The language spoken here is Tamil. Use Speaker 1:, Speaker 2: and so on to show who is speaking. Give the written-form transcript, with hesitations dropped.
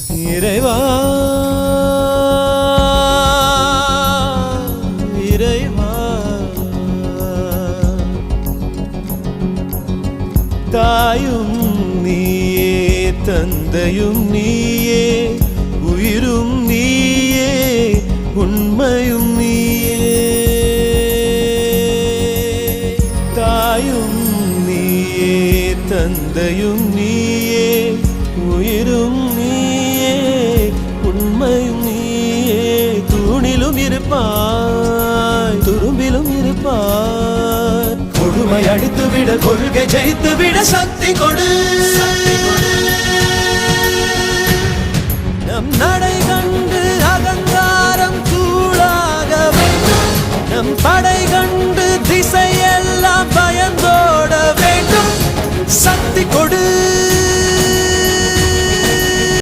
Speaker 1: இறைவா இறைவா தாயும் நீயே தந்தையும் நீயே உயிரும் நீயே உண்மையும் நீயே தாயும் நீயே தந்தையும் நீயே உயிரும் நீயே உண்மையும் நீயே தூணிலும் இருப்பாய் துரும்பிலும் இருப்பாய் கொடுமை அடித்துவிட கொள்கை ஜெயித்துவிட சக்தி கொடு